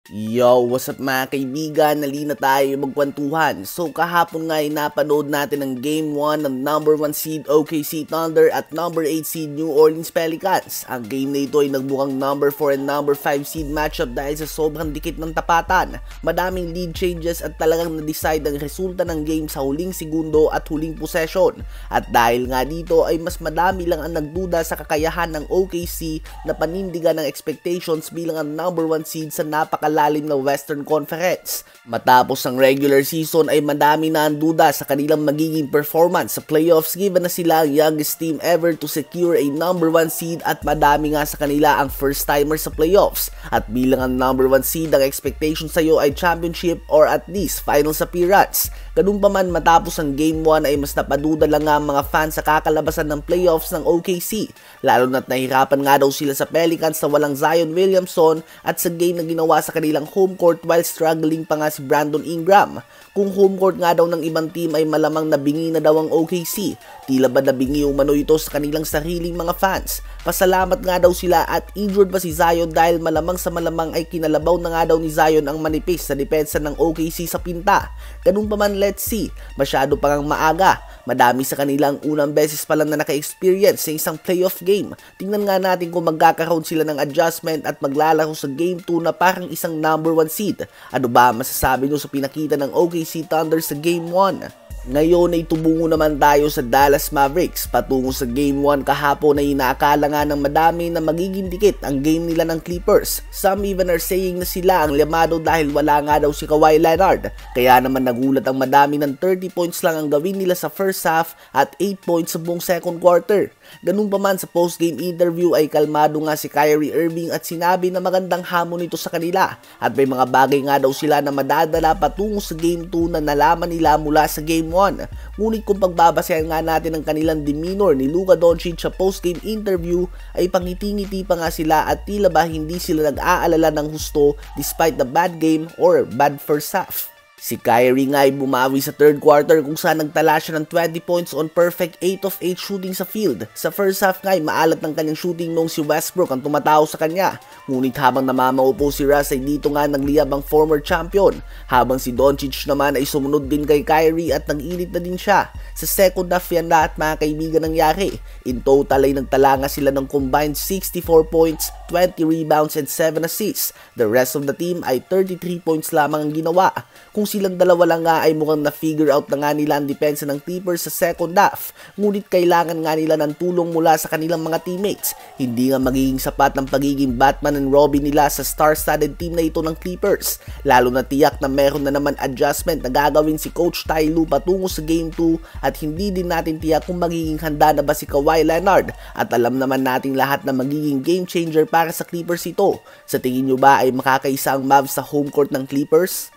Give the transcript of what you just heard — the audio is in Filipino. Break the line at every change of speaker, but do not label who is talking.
Yo, what's up mga kaibigan? Nalina tayo magkwentuhan. So kahapon nga ay napanood natin ang Game 1 ng number 1 seed OKC Thunder at number 8 seed New Orleans Pelicans. Ang game na ito ay nagmukhang number 4 and number 5 seed matchup dahil sa sobrang dikit ng tapatan. Madaming lead changes at talagang na-decide ang resulta ng game sa huling segundo at huling possession. At dahil nga dito ay mas madami lang ang nagduda sa kakayahan ng OKC na panindigan ng expectations bilang ang number 1 seed sa napakalalim na Western Conference. Matapos ang regular season ay madami na ang duda sa kanilang magiging performance sa playoffs given na sila ang youngest team ever to secure a number 1 seed at madami nga sa kanila ang first timer sa playoffs. At bilang ang number 1 seed, ang expectation sa iyo ay championship or at least finals appearance. Ganun pa man, matapos ang game 1 ay mas napaduda lang nga ang mga fans sa kakalabasan ng playoffs ng OKC. Lalo na't nahirapan nga daw sila sa Pelicans na walang Zion Williamson at sa game na ginawa sa kanilang home court while struggling pa nga si Brandon Ingram. Kung home court nga daw ng ibang team ay malamang nabingi na daw ang OKC. Tila ba nabingi umano ito sa kanilang sariling mga fans? Pasalamat nga daw sila at injured pa si Zion dahil malamang sa malamang ay kinalabaw na nga daw ni Zion ang manipis sa depensa ng OKC sa pinta. Ganun pa man, let's see. Masyado pa ngang maaga. Madami sa kanilang unang beses pa lang na naka-experience sa isang playoff game. Tingnan nga natin kung magkakaroon sila ng adjustment at maglalaro sa game 2 na parang isang number 1 seed. Ano ba masasabi nyo sa pinakita ng OKC Thunder sa game 1? Ngayon ay tubungo naman tayo sa Dallas Mavericks. Patungo sa Game 1 kahapon ay inaakala nga ng madami na magiging dikit ang game nila ng Clippers. Some even are saying na sila ang limado dahil wala nga daw si Kawhi Leonard. Kaya naman nagulat ang madami ng 30 points lang ang gawin nila sa first half at 8 points sa buong second quarter. Ganun pa man, sa post-game interview ay kalmado nga si Kyrie Irving at sinabi na magandang hamon ito sa kanila. At may mga bagay nga daw sila na madadala patungo sa Game 2 na nalaman nila mula sa Game 1. Ngunit kung pagbabasehan nga natin ang kanilang demeanor ni Luka Doncic sa post-game interview ay pangiti-ngiti pa nga sila at tila ba hindi sila nag-aalala ng husto despite the bad game or bad first half. Si Kyrie nga ay bumawi sa third quarter kung saan nagtala siya ng 20 points on perfect 8 of 8 shooting sa field. Sa first half nga ay maalat ng kanyang shooting noong si Westbrook ang tumatao sa kanya. Ngunit habang namamaupo si Russ ay dito nga nagliyab ang former champion. Habang si Doncic naman ay sumunod din kay Kyrie at nag-init na din siya. Sa second half yan lahat mga kaibigan nangyari. In total ay nagtala nga sila ng combined 64 points, 20 rebounds and 7 assists. The rest of the team ay 33 points lamang ang ginawa. Kung silang dalawa lang nga ay mukhang na-figure out na nga nila ang depensa ng Clippers sa second half. Ngunit kailangan nga nila ng tulong mula sa kanilang mga teammates. Hindi nga magiging sapat ang pagiging Batman and Robin nila sa star-studded team na ito ng Clippers. Lalo na tiyak na meron na naman adjustment na gagawin si Coach Ty Lue patungo sa Game 2 at hindi din natin tiyak kung magiging handa na ba si Kawhi Leonard. At alam naman nating lahat na magiging game changer para sa Clippers ito. Sa tingin nyo ba ay makakaisa ang Mavs sa home court ng Clippers?